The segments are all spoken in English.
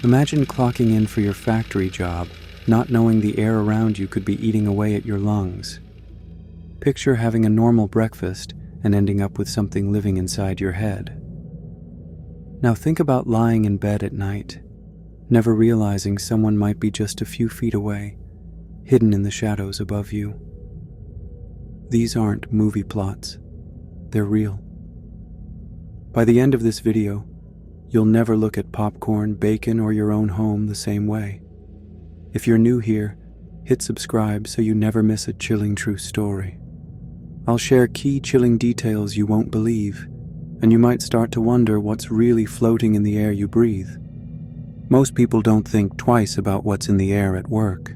Imagine clocking in for your factory job, not knowing the air around you could be eating away at your lungs. Picture having a normal breakfast and ending up with something living inside your head. Now think about lying in bed at night, never realizing someone might be just a few feet away, hidden in the shadows above you. These aren't movie plots. They're real. By the end of this video, you'll never look at popcorn, bacon, or your own home the same way. If you're new here, hit subscribe so you never miss a chilling true story. I'll share key chilling details you won't believe, and you might start to wonder what's really floating in the air you breathe. Most people don't think twice about what's in the air at work.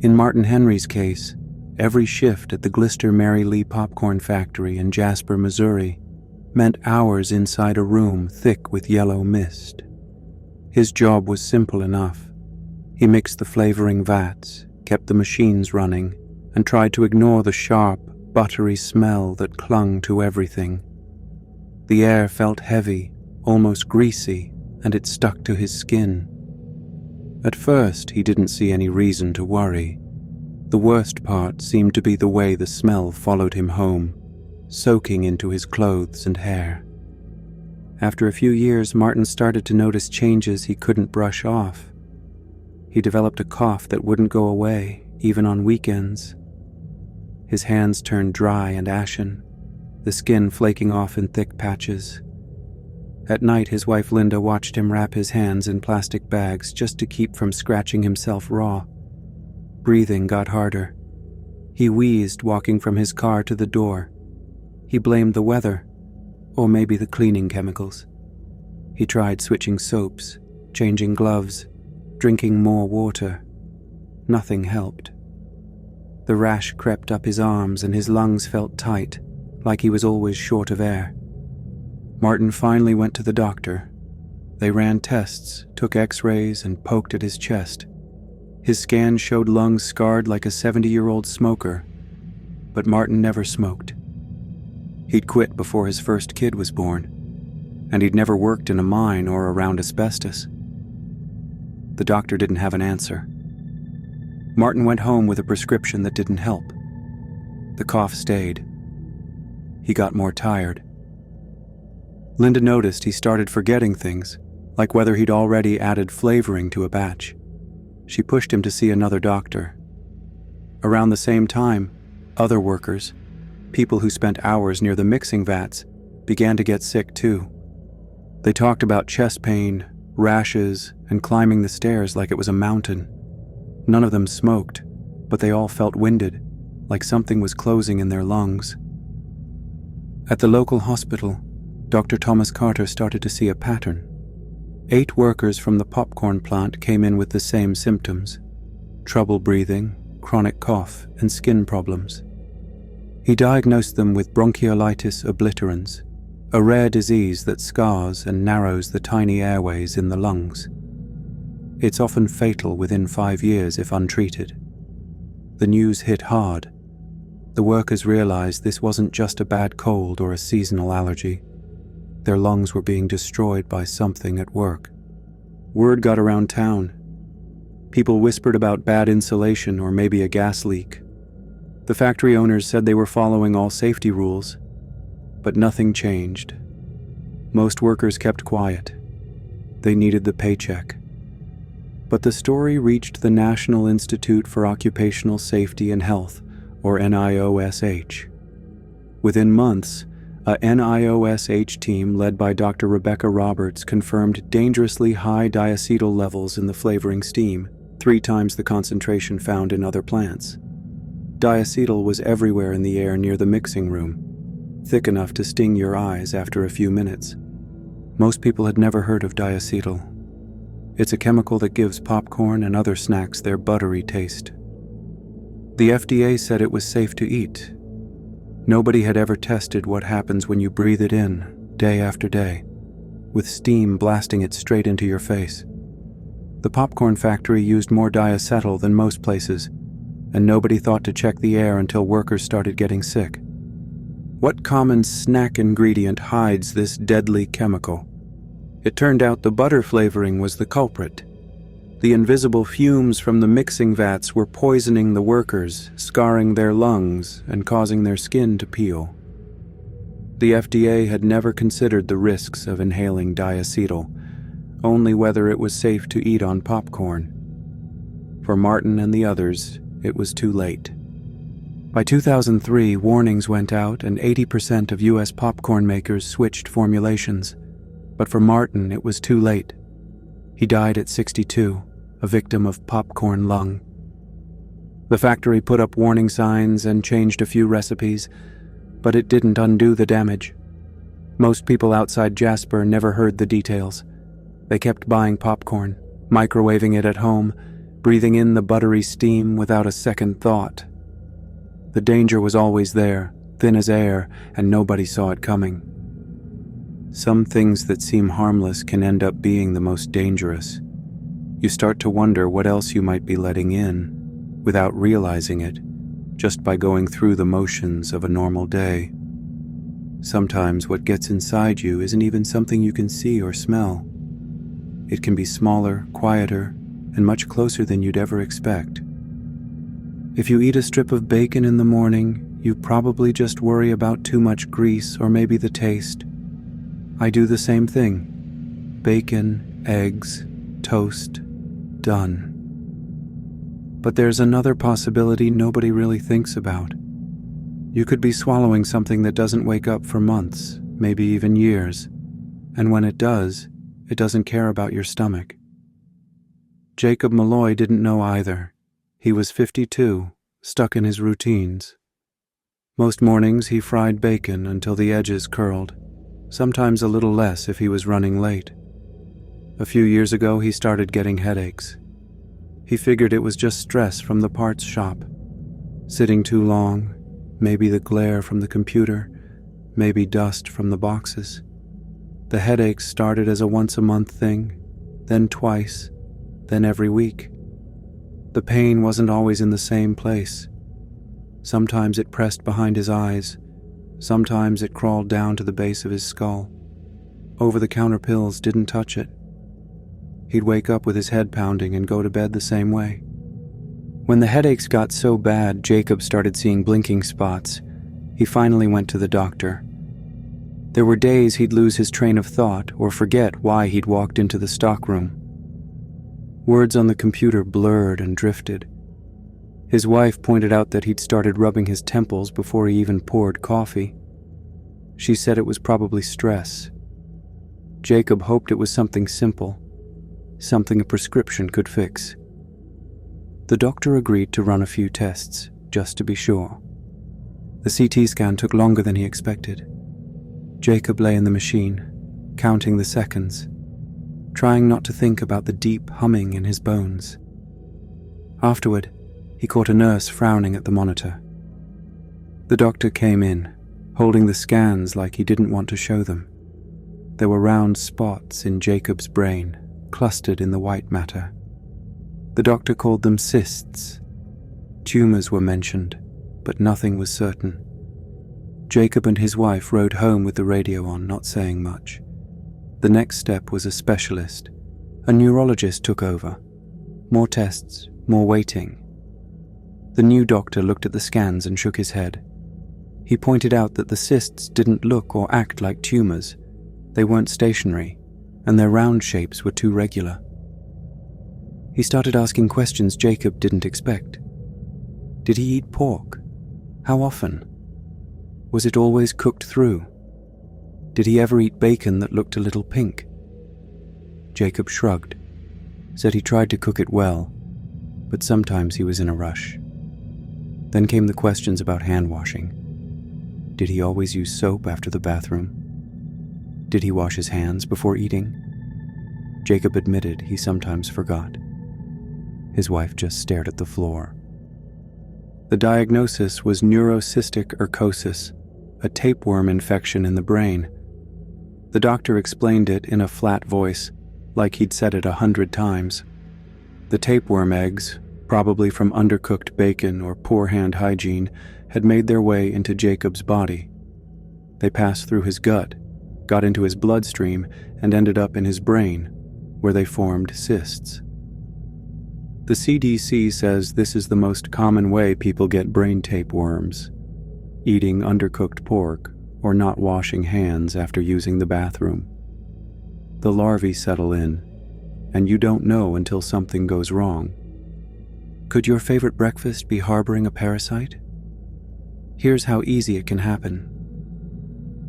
In Martin Henry's case, every shift at the Glister Mary Lee popcorn factory in Jasper, Missouri, meant hours inside a room thick with yellow mist. His job was simple enough. He mixed the flavoring vats, kept the machines running, and tried to ignore the sharp, buttery smell that clung to everything. The air felt heavy, almost greasy, and it stuck to his skin. At first, he didn't see any reason to worry. The worst part seemed to be the way the smell followed him home, soaking into his clothes and hair. After a few years, Martin started to notice changes he couldn't brush off. He developed a cough that wouldn't go away, even on weekends. His hands turned dry and ashen, the skin flaking off in thick patches. At night, his wife Linda watched him wrap his hands in plastic bags just to keep from scratching himself raw. Breathing got harder. He wheezed walking from his car to the door. He blamed the weather, or maybe the cleaning chemicals. He tried switching soaps, changing gloves, drinking more water. Nothing helped. The rash crept up his arms and his lungs felt tight, like he was always short of air. Martin finally went to the doctor. They ran tests, took x-rays, and poked at his chest. His scan showed lungs scarred like a 70-year-old smoker, but Martin never smoked. He'd quit before his first kid was born, and he'd never worked in a mine or around asbestos. The doctor didn't have an answer. Martin went home with a prescription that didn't help. The cough stayed. He got more tired. Linda noticed he started forgetting things, like whether he'd already added flavoring to a batch. She pushed him to see another doctor. Around the same time, other workers, people who spent hours near the mixing vats, began to get sick too. They talked about chest pain, rashes, and climbing the stairs like it was a mountain. None of them smoked, but they all felt winded, like something was closing in their lungs. At the local hospital, Dr. Thomas Carter started to see a pattern. 8 workers from the popcorn plant came in with the same symptoms: trouble breathing, chronic cough, and skin problems. He diagnosed them with bronchiolitis obliterans, a rare disease that scars and narrows the tiny airways in the lungs. It's often fatal within 5 years if untreated. The news hit hard. The workers realized this wasn't just a bad cold or a seasonal allergy. Their lungs were being destroyed by something at work. Word got around town. People whispered about bad insulation or maybe a gas leak. The factory owners said they were following all safety rules, but nothing changed. Most workers kept quiet. They needed the paycheck. But the story reached the National Institute for Occupational Safety and Health, or NIOSH. Within months, a NIOSH team led by Dr. Rebecca Roberts confirmed dangerously high diacetyl levels in the flavoring steam, 3 times the concentration found in other plants. Diacetyl was everywhere in the air near the mixing room, thick enough to sting your eyes after a few minutes. Most people had never heard of diacetyl. It's a chemical that gives popcorn and other snacks their buttery taste. The FDA said it was safe to eat. Nobody had ever tested what happens when you breathe it in, day after day, with steam blasting it straight into your face. The popcorn factory used more diacetyl than most places, and nobody thought to check the air until workers started getting sick. What common snack ingredient hides this deadly chemical? It turned out the butter flavoring was the culprit. The invisible fumes from the mixing vats were poisoning the workers, scarring their lungs and causing their skin to peel. The FDA had never considered the risks of inhaling diacetyl, only whether it was safe to eat on popcorn. For Martin and the others, it was too late. By 2003, warnings went out and 80% of U.S. popcorn makers switched formulations. But for Martin, it was too late. He died at 62, a victim of popcorn lung. The factory put up warning signs and changed a few recipes, but it didn't undo the damage. Most people outside Jasper never heard the details. They kept buying popcorn, microwaving it at home, breathing in the buttery steam without a second thought. The danger was always there, thin as air, and nobody saw it coming. Some things that seem harmless can end up being the most dangerous. You start to wonder what else you might be letting in, without realizing it, just by going through the motions of a normal day. Sometimes what gets inside you isn't even something you can see or smell. It can be smaller, quieter, and much closer than you'd ever expect. If you eat a strip of bacon in the morning, you probably just worry about too much grease or maybe the taste. I do the same thing. Bacon, eggs, toast, done. But there's another possibility nobody really thinks about. You could be swallowing something that doesn't wake up for months, maybe even years, and when it does, it doesn't care about your stomach. Jacob Malloy didn't know either. He was 52, stuck in his routines. Most mornings he fried bacon until the edges curled, sometimes a little less if he was running late. A few years ago he started getting headaches. He figured it was just stress from the parts shop. Sitting too long, maybe the glare from the computer, maybe dust from the boxes. The headaches started as a once-a-month thing, then twice, then every week. The pain wasn't always in the same place. Sometimes it pressed behind his eyes, sometimes it crawled down to the base of his skull. Over-the-counter pills didn't touch it. He'd wake up with his head pounding and go to bed the same way. When the headaches got so bad, Jacob started seeing blinking spots. He finally went to the doctor. There were days he'd lose his train of thought or forget why he'd walked into the stockroom. Words on the computer blurred and drifted. His wife pointed out that he'd started rubbing his temples before he even poured coffee. She said it was probably stress. Jacob hoped it was something simple, something a prescription could fix. The doctor agreed to run a few tests, just to be sure. The CT scan took longer than he expected. Jacob lay in the machine, counting the seconds, trying not to think about the deep humming in his bones. Afterward, he caught a nurse frowning at the monitor. The doctor came in, holding the scans like he didn't want to show them. There were round spots in Jacob's brain, clustered in the white matter. The doctor called them cysts. Tumors were mentioned, but nothing was certain. Jacob and his wife rode home with the radio on, not saying much. The next step was a specialist. A neurologist took over. More tests, more waiting. The new doctor looked at the scans and shook his head. He pointed out that the cysts didn't look or act like tumors. They weren't stationary, and their round shapes were too regular. He started asking questions Jacob didn't expect. Did he eat pork? How often? Was it always cooked through? Did he ever eat bacon that looked a little pink? Jacob shrugged, said he tried to cook it well, but sometimes he was in a rush. Then came the questions about hand washing. Did he always use soap after the bathroom? Did he wash his hands before eating? Jacob admitted he sometimes forgot. His wife just stared at the floor. The diagnosis was neurocystic urcosis, a tapeworm infection in the brain. The doctor explained it in a flat voice, like he'd said it 100 times. The tapeworm eggs, probably from undercooked bacon or poor hand hygiene, had made their way into Jacob's body. They passed through his gut, got into his bloodstream, and ended up in his brain, where they formed cysts. The CDC says this is the most common way people get brain tapeworms: eating undercooked pork or not washing hands after using the bathroom. The larvae settle in, and you don't know until something goes wrong. Could your favorite breakfast be harboring a parasite? Here's how easy it can happen.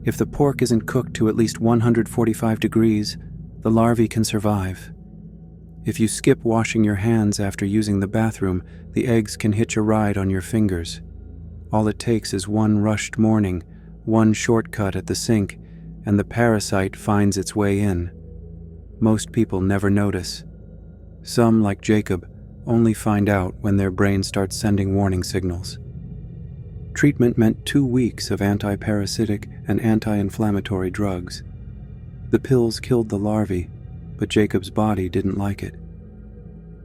If the pork isn't cooked to at least 145 degrees, the larvae can survive. If you skip washing your hands after using the bathroom, the eggs can hitch a ride on your fingers. All it takes is one rushed morning, one shortcut at the sink, and the parasite finds its way in. Most people never notice. Some, like Jacob, only find out when their brain starts sending warning signals. Treatment meant 2 weeks of anti-parasitic and anti-inflammatory drugs. The pills killed the larvae, but Jacob's body didn't like it.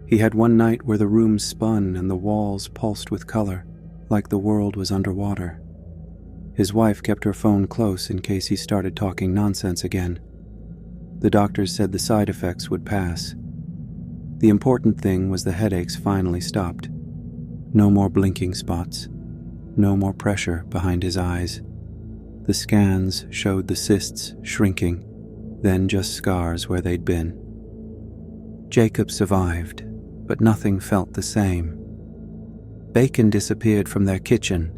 He had one night where the room spun and the walls pulsed with color, like the world was underwater. His wife kept her phone close in case he started talking nonsense again. The doctors said the side effects would pass. The important thing was the headaches finally stopped. No more blinking spots. No more pressure behind his eyes. The scans showed the cysts shrinking, then just scars where they'd been. Jacob survived, but nothing felt the same. Bacon disappeared from their kitchen.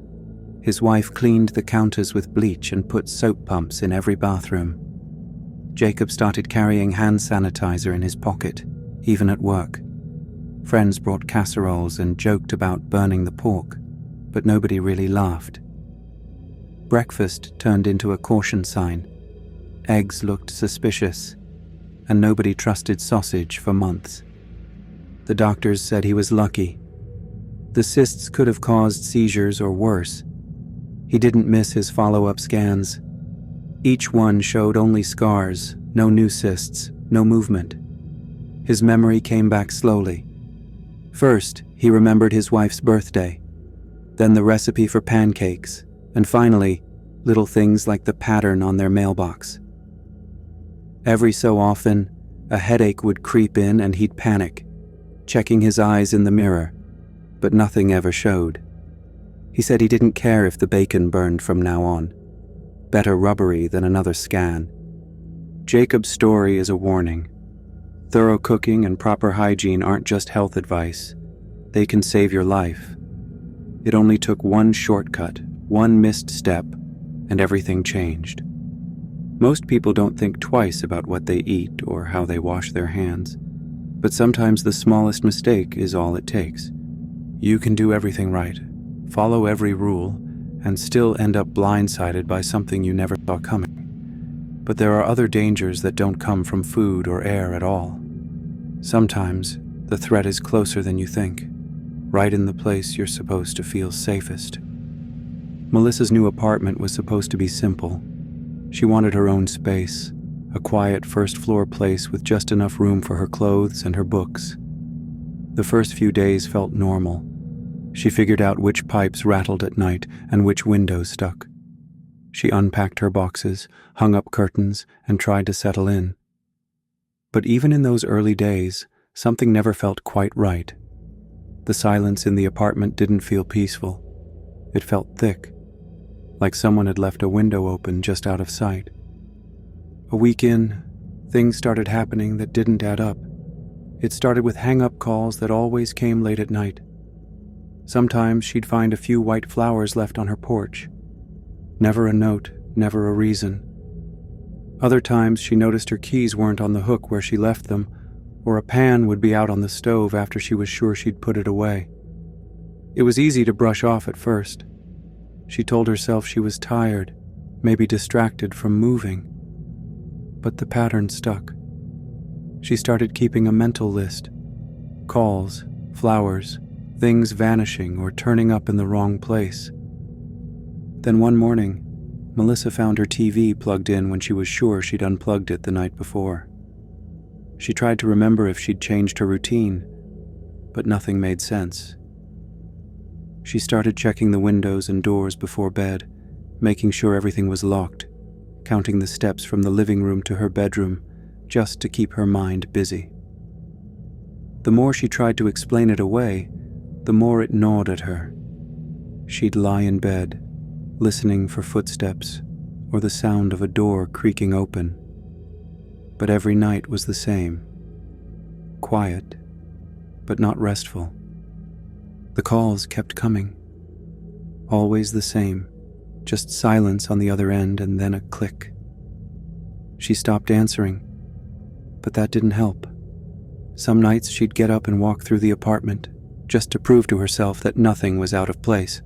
His wife cleaned the counters with bleach and put soap pumps in every bathroom. Jacob started carrying hand sanitizer in his pocket, even at work. Friends brought casseroles and joked about burning the pork, but nobody really laughed. Breakfast turned into a caution sign. Eggs looked suspicious, and nobody trusted sausage for months. The doctors said he was lucky. The cysts could have caused seizures or worse. He didn't miss his follow-up scans. Each one showed only scars, no new cysts, no movement. His memory came back slowly. First, he remembered his wife's birthday, then the recipe for pancakes, and finally, little things like the pattern on their mailbox. Every so often, a headache would creep in and he'd panic, checking his eyes in the mirror, but nothing ever showed. He said he didn't care if the bacon burned from now on. Better rubbery than another scan. Jacob's story is a warning. Thorough cooking and proper hygiene aren't just health advice. They can save your life. It only took one shortcut, one missed step, and everything changed. Most people don't think twice about what they eat or how they wash their hands, but sometimes the smallest mistake is all it takes. You can do everything right, follow every rule, and still end up blindsided by something you never saw coming. But there are other dangers that don't come from food or air at all. Sometimes the threat is closer than you think, right in the place you're supposed to feel safest. Melissa's new apartment was supposed to be simple. She wanted her own space, a quiet first-floor place with just enough room for her clothes and her books. The first few days felt normal. She figured out which pipes rattled at night and which windows stuck. She unpacked her boxes, hung up curtains, and tried to settle in. But even in those early days, something never felt quite right. The silence in the apartment didn't feel peaceful. It felt thick, like someone had left a window open just out of sight. A week in, things started happening that didn't add up. It started with hang-up calls that always came late at night. Sometimes she'd find a few white flowers left on her porch. Never a note, never a reason. Other times she noticed her keys weren't on the hook where she left them, or a pan would be out on the stove after she was sure she'd put it away. It was easy to brush off at first. She told herself she was tired, maybe distracted from moving. But the pattern stuck. She started keeping a mental list. Calls, flowers, things vanishing or turning up in the wrong place. Then one morning, Melissa found her TV plugged in when she was sure she'd unplugged it the night before. She tried to remember if she'd changed her routine, but nothing made sense. She started checking the windows and doors before bed, making sure everything was locked, counting the steps from the living room to her bedroom just to keep her mind busy. The more she tried to explain it away, the more it gnawed at her. She'd lie in bed, listening for footsteps or the sound of a door creaking open. But every night was the same. Quiet, but not restful. The calls kept coming. Always the same, just silence on the other end and then a click. She stopped answering, but that didn't help. Some nights she'd get up and walk through the apartment, just to prove to herself that nothing was out of place.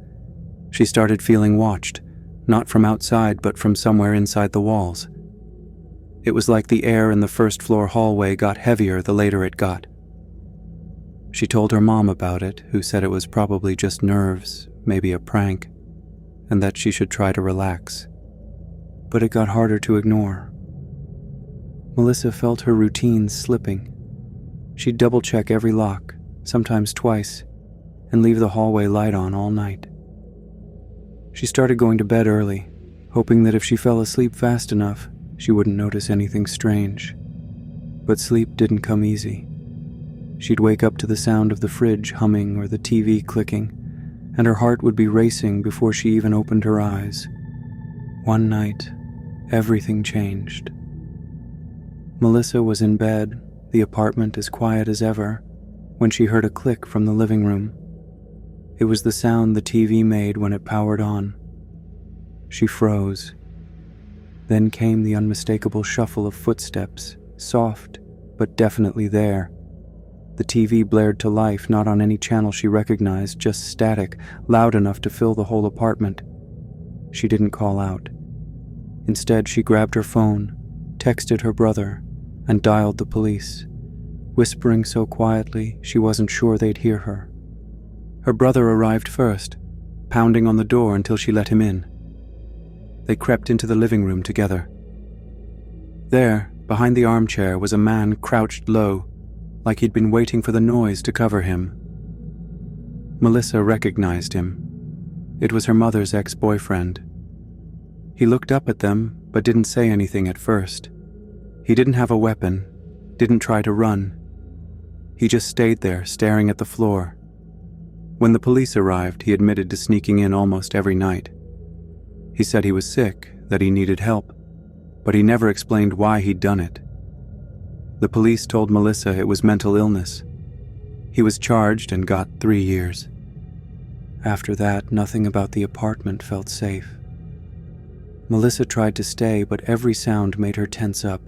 She started feeling watched, not from outside but from somewhere inside the walls. It was like the air in the first-floor hallway got heavier the later it got. She told her mom about it, who said it was probably just nerves, maybe a prank, and that she should try to relax. But it got harder to ignore. Melissa felt her routine slipping. She'd double-check every lock, sometimes twice, and leave the hallway light on all night. She started going to bed early, hoping that if she fell asleep fast enough, she wouldn't notice anything strange. But sleep didn't come easy. She'd wake up to the sound of the fridge humming or the TV clicking, and her heart would be racing before she even opened her eyes. One night, everything changed. Melissa was in bed, the apartment as quiet as ever, when she heard a click from the living room. It was the sound the TV made when it powered on. She froze. Then came the unmistakable shuffle of footsteps, soft, but definitely there. The TV blared to life, not on any channel she recognized, just static, loud enough to fill the whole apartment. She didn't call out. Instead, she grabbed her phone, texted her brother, and dialed the police, whispering so quietly she wasn't sure they'd hear her. Her brother arrived first, pounding on the door until she let him in. They crept into the living room together. There, behind the armchair, was a man crouched low, like he'd been waiting for the noise to cover him. Melissa recognized him. It was her mother's ex-boyfriend. He looked up at them, but didn't say anything at first. He didn't have a weapon, didn't try to run. He just stayed there, staring at the floor. When the police arrived, he admitted to sneaking in almost every night. He said he was sick, that he needed help, but he never explained why he'd done it. The police told Melissa it was mental illness. He was charged and got 3 years. After that, nothing about the apartment felt safe. Melissa tried to stay, but every sound made her tense up.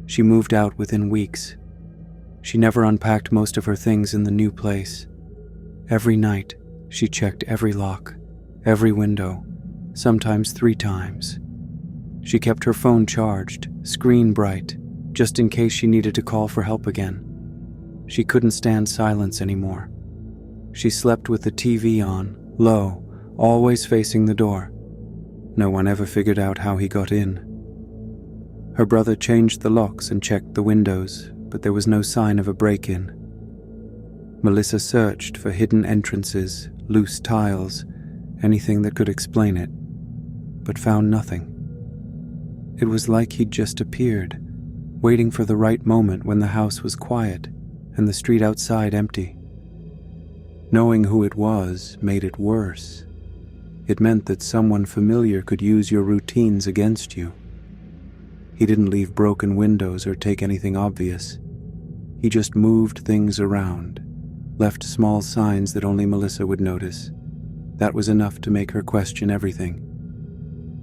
She moved out within weeks. She never unpacked most of her things in the new place. Every night, she checked every lock, every window, sometimes 3 times. She kept her phone charged, screen bright, just in case she needed to call for help again. She couldn't stand silence anymore. She slept with the TV on, low, always facing the door. No one ever figured out how he got in. Her brother changed the locks and checked the windows, but there was no sign of a break-in. Melissa searched for hidden entrances, loose tiles, anything that could explain it, but found nothing. It was like he'd just appeared, waiting for the right moment when the house was quiet and the street outside empty. Knowing who it was made it worse. It meant that someone familiar could use your routines against you. He didn't leave broken windows or take anything obvious. He just moved things around, left small signs that only Melissa would notice. That was enough to make her question everything.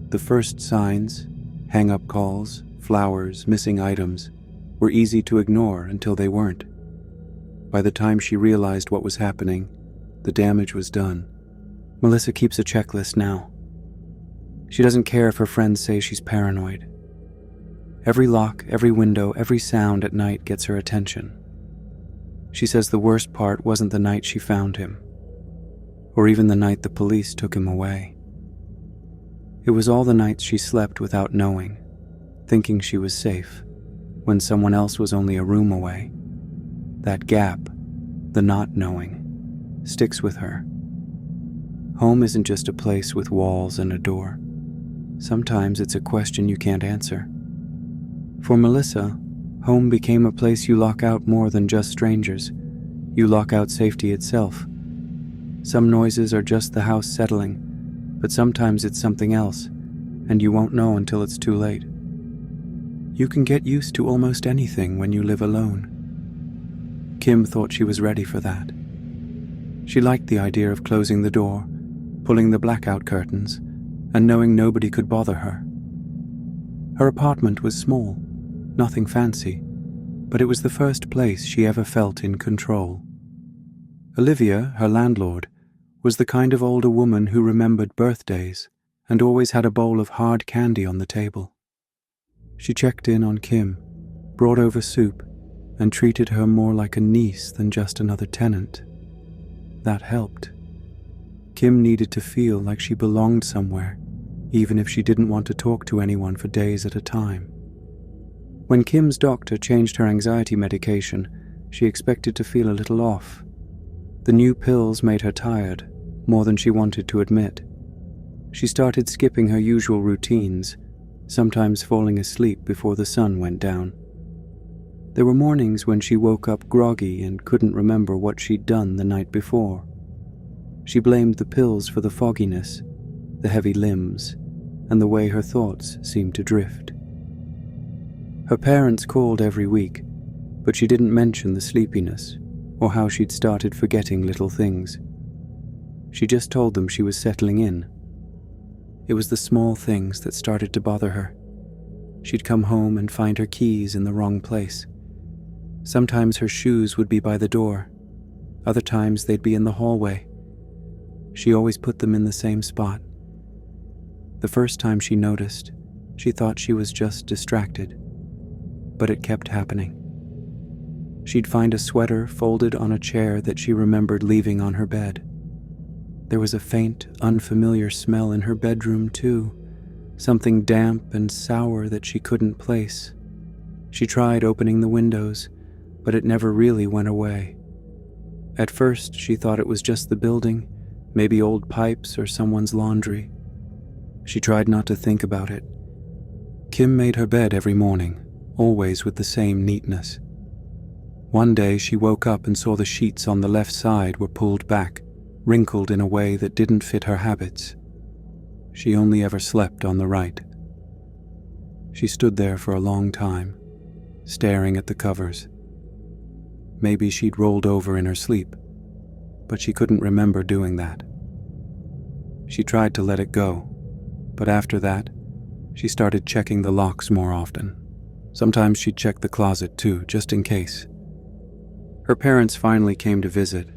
The first signs, hang-up calls, flowers, missing items, were easy to ignore until they weren't. By the time she realized what was happening, the damage was done. Melissa keeps a checklist now. She doesn't care if her friends say she's paranoid. Every lock, every window, every sound at night gets her attention. She says the worst part wasn't the night she found him, or even the night the police took him away. It was all the nights she slept without knowing, thinking she was safe, when someone else was only a room away. That gap, the not knowing, sticks with her. Home isn't just a place with walls and a door. Sometimes it's a question you can't answer. For Melissa, home became a place you lock out more than just strangers. You lock out safety itself. Some noises are just the house settling, but sometimes it's something else, and you won't know until it's too late. You can get used to almost anything when you live alone. Kim thought she was ready for that. She liked the idea of closing the door, pulling the blackout curtains, and knowing nobody could bother her. Her apartment was small, nothing fancy, but it was the first place she ever felt in control. Olivia, her landlord, was the kind of older woman who remembered birthdays and always had a bowl of hard candy on the table. She checked in on Kim, brought over soup, and treated her more like a niece than just another tenant. That helped. Kim needed to feel like she belonged somewhere, even if she didn't want to talk to anyone for days at a time. When Kim's doctor changed her anxiety medication, she expected to feel a little off. The new pills made her tired, more than she wanted to admit. She started skipping her usual routines, sometimes falling asleep before the sun went down. There were mornings when she woke up groggy and couldn't remember what she'd done the night before. She blamed the pills for the fogginess, the heavy limbs, and the way her thoughts seemed to drift. Her parents called every week, but she didn't mention the sleepiness or how she'd started forgetting little things. She just told them she was settling in. It was the small things that started to bother her. She'd come home and find her keys in the wrong place. Sometimes her shoes would be by the door. Other times they'd be in the hallway. She always put them in the same spot. The first time she noticed, she thought she was just distracted, but it kept happening. She'd find a sweater folded on a chair that she remembered leaving on her bed. There was a faint, unfamiliar smell in her bedroom too, something damp and sour that she couldn't place. She tried opening the windows, but it never really went away. At first, she thought it was just the building, maybe old pipes or someone's laundry. She tried not to think about it. Kim made her bed every morning, always with the same neatness. One day she woke up and saw the sheets on the left side were pulled back, wrinkled in a way that didn't fit her habits. She only ever slept on the right. She stood there for a long time, staring at the covers. Maybe she'd rolled over in her sleep, but she couldn't remember doing that. She tried to let it go, but after that, she started checking the locks more often. Sometimes she'd check the closet too, just in case. Her parents finally came to visit.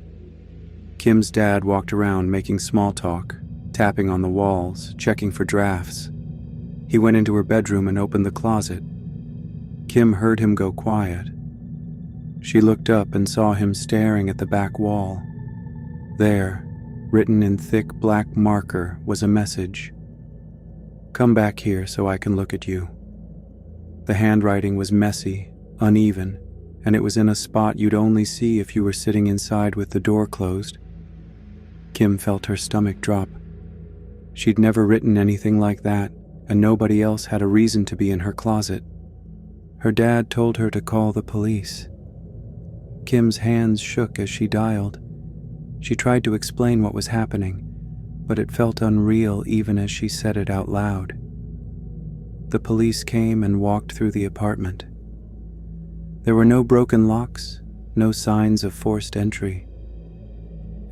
Kim's dad walked around making small talk, tapping on the walls, checking for drafts. He went into her bedroom and opened the closet. Kim heard him go quiet. She looked up and saw him staring at the back wall. There, written in thick black marker, was a message. "Come back here so I can look at you." The handwriting was messy, uneven, and it was in a spot you'd only see if you were sitting inside with the door closed. Kim felt her stomach drop. She'd never written anything like that, and nobody else had a reason to be in her closet. Her dad told her to call the police. Kim's hands shook as she dialed. She tried to explain what was happening, but it felt unreal even as she said it out loud. The police came and walked through the apartment. There were no broken locks, no signs of forced entry.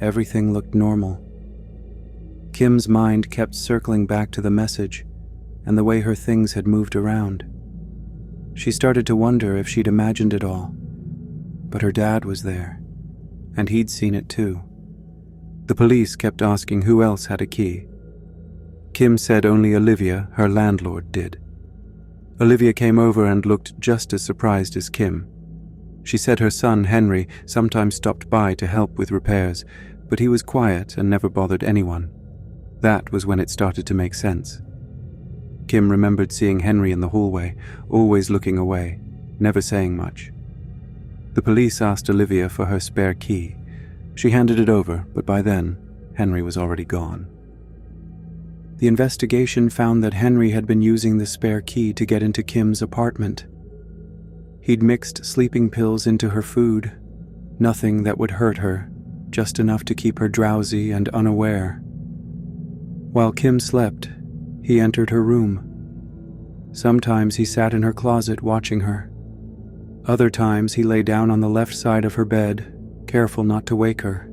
Everything looked normal. Kim's mind kept circling back to the message and the way her things had moved around. She started to wonder if she'd imagined it all, but her dad was there, and he'd seen it too. The police kept asking who else had a key. Kim said only Olivia, her landlord, did. Olivia came over and looked just as surprised as Kim. She said her son, Henry, sometimes stopped by to help with repairs, but he was quiet and never bothered anyone. That was when it started to make sense. Kim remembered seeing Henry in the hallway, always looking away, never saying much. The police asked Olivia for her spare key. She handed it over, but by then, Henry was already gone. The investigation found that Henry had been using the spare key to get into Kim's apartment. He'd mixed sleeping pills into her food, nothing that would hurt her, just enough to keep her drowsy and unaware. While Kim slept, he entered her room. Sometimes he sat in her closet watching her. Other times he lay down on the left side of her bed, careful not to wake her.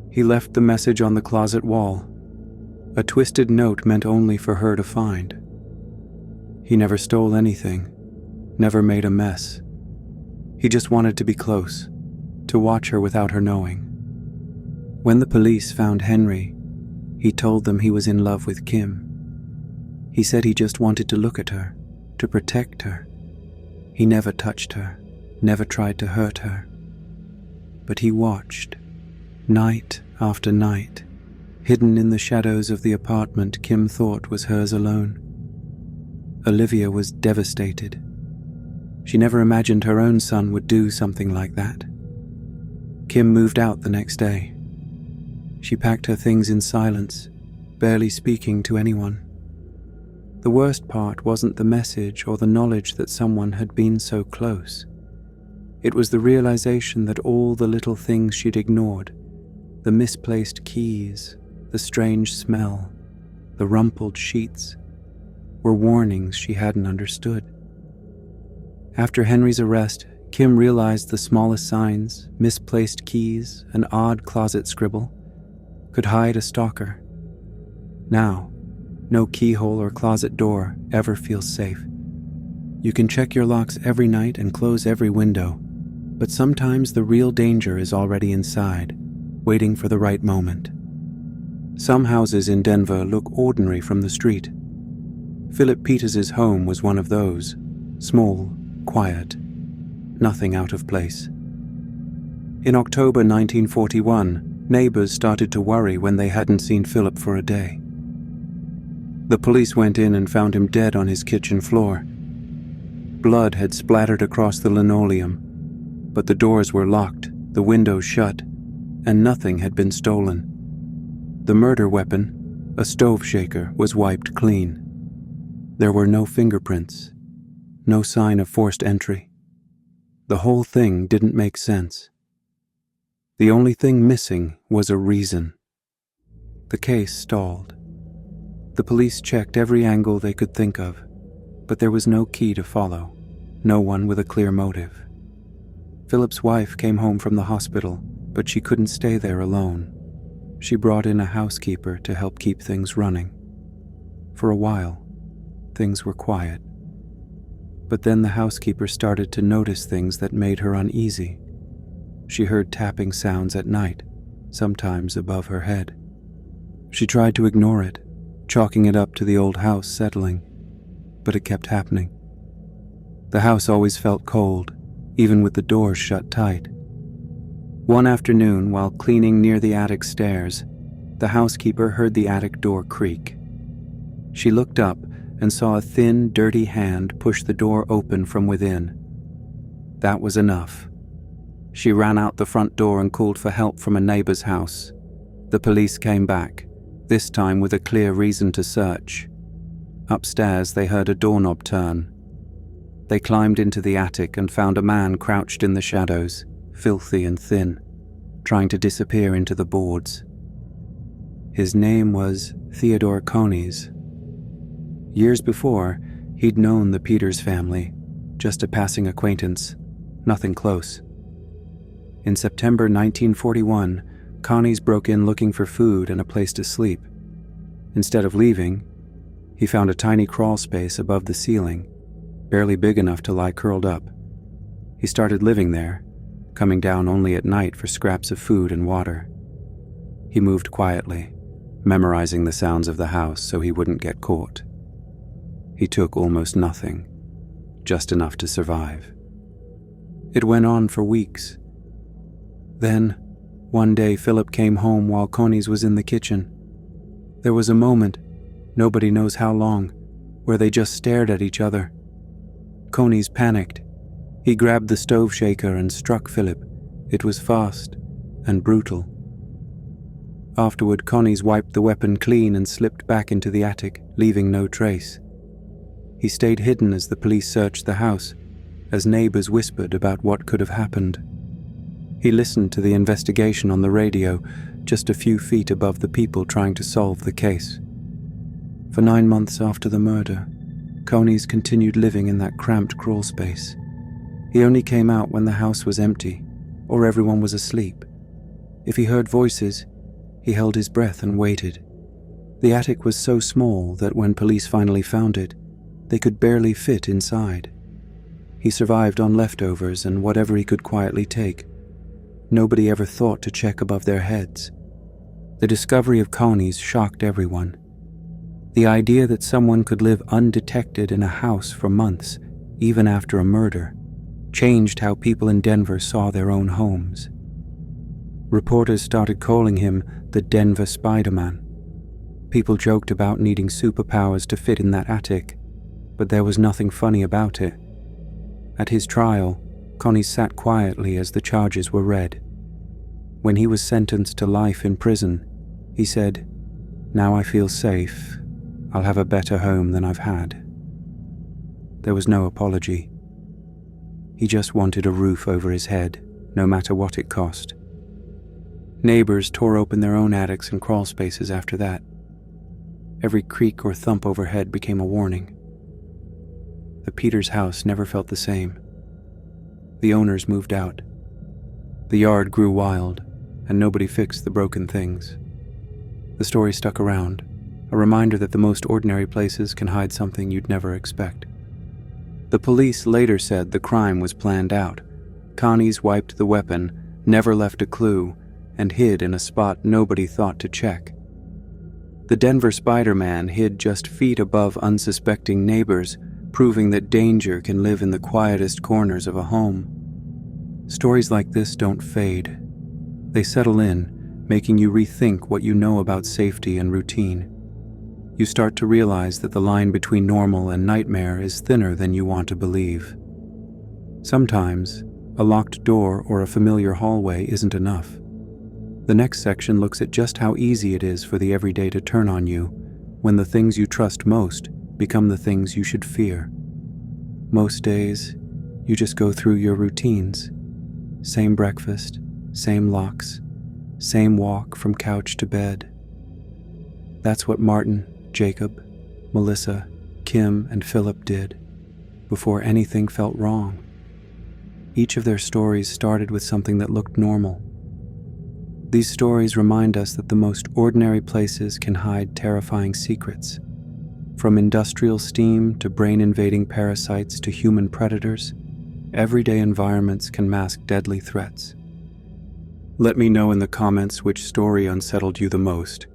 He left the message on the closet wall, a twisted note meant only for her to find. He never stole anything, never made a mess. He just wanted to be close, to watch her without her knowing. When the police found Henry, he told them he was in love with Kim. He said he just wanted to look at her, to protect her. He never touched her, never tried to hurt her. But he watched, night after night, hidden in the shadows of the apartment Kim thought was hers alone. Olivia was devastated. She never imagined her own son would do something like that. Kim moved out the next day. She packed her things in silence, barely speaking to anyone. The worst part wasn't the message or the knowledge that someone had been so close. It was the realization that all the little things she'd ignored, the misplaced keys, the strange smell, the rumpled sheets, were warnings she hadn't understood. After Henry's arrest, Kim realized the smallest signs, misplaced keys, an odd closet scribble, could hide a stalker. Now, no keyhole or closet door ever feels safe. You can check your locks every night and close every window, but sometimes the real danger is already inside, waiting for the right moment. Some houses in Denver look ordinary from the street. Philip Peters's home was one of those, small, quiet, nothing out of place. In October 1941, neighbors started to worry when they hadn't seen Philip for a day. The police went in and found him dead on his kitchen floor. Blood had splattered across the linoleum, but the doors were locked, the windows shut, and nothing had been stolen. The murder weapon, a stove shaker, was wiped clean. There were no fingerprints, no sign of forced entry. The whole thing didn't make sense. The only thing missing was a reason. The case stalled. The police checked every angle they could think of, but there was no key to follow, no one with a clear motive. Philip's wife came home from the hospital, but she couldn't stay there alone. She brought in a housekeeper to help keep things running. For a while, things were quiet. But then the housekeeper started to notice things that made her uneasy. She heard tapping sounds at night, sometimes above her head. She tried to ignore it, chalking it up to the old house settling, but it kept happening. The house always felt cold, even with the doors shut tight. One afternoon, while cleaning near the attic stairs, the housekeeper heard the attic door creak. She looked up and saw a thin, dirty hand push the door open from within. That was enough. She ran out the front door and called for help from a neighbor's house. The police came back, this time with a clear reason to search. Upstairs, they heard a doorknob turn. They climbed into the attic and found a man crouched in the shadows, filthy and thin, trying to disappear into the boards. His name was Theodore Coneys. Years before, he'd known the Peters family, just a passing acquaintance, nothing close. In September 1941, Coneys broke in looking for food and a place to sleep. Instead of leaving, he found a tiny crawl space above the ceiling, barely big enough to lie curled up. He started living there, coming down only at night for scraps of food and water. He moved quietly, memorizing the sounds of the house so he wouldn't get caught. He took almost nothing, just enough to survive. It went on for weeks. Then, one day Philip came home while Coneys was in the kitchen. There was a moment, nobody knows how long, where they just stared at each other. Coneys panicked. He grabbed the stove shaker and struck Philip. It was fast and brutal. Afterward, Connie's wiped the weapon clean and slipped back into the attic, leaving no trace. He stayed hidden as the police searched the house, as neighbors whispered about what could have happened. He listened to the investigation on the radio, just a few feet above the people trying to solve the case. For 9 months after the murder, Connie's continued living in that cramped crawl space. He only came out when the house was empty, or everyone was asleep. If he heard voices, he held his breath and waited. The attic was so small that when police finally found it, they could barely fit inside. He survived on leftovers and whatever he could quietly take. Nobody ever thought to check above their heads. The discovery of Connie's shocked everyone. The idea that someone could live undetected in a house for months, even after a murder, changed how people in Denver saw their own homes. Reporters started calling him the Denver Spider-Man. People joked about needing superpowers to fit in that attic, but there was nothing funny about it. At his trial, Connie sat quietly as the charges were read. When he was sentenced to life in prison, he said, "Now I feel safe. I'll have a better home than I've had." There was no apology. He just wanted a roof over his head, no matter what it cost. Neighbors tore open their own attics and crawl spaces after that. Every creak or thump overhead became a warning. The Peters house never felt the same. The owners moved out. The yard grew wild, and nobody fixed the broken things. The story stuck around, a reminder that the most ordinary places can hide something you'd never expect. The police later said the crime was planned out. Connie's wiped the weapon, never left a clue, and hid in a spot nobody thought to check. The Denver Spider-Man hid just feet above unsuspecting neighbors, proving that danger can live in the quietest corners of a home. Stories like this don't fade. They settle in, making you rethink what you know about safety and routine. You start to realize that the line between normal and nightmare is thinner than you want to believe. Sometimes, a locked door or a familiar hallway isn't enough. The next section looks at just how easy it is for the everyday to turn on you when the things you trust most become the things you should fear. Most days, you just go through your routines. Same breakfast, same locks, same walk from couch to bed. That's what Martin, Jacob, Melissa, Kim, and Philip did before anything felt wrong. Each of their stories started with something that looked normal. These stories remind us that the most ordinary places can hide terrifying secrets. From industrial steam to brain-invading parasites to human predators, everyday environments can mask deadly threats. Let me know in the comments which story unsettled you the most,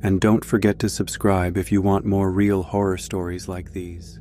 and don't forget to subscribe if you want more real horror stories like these.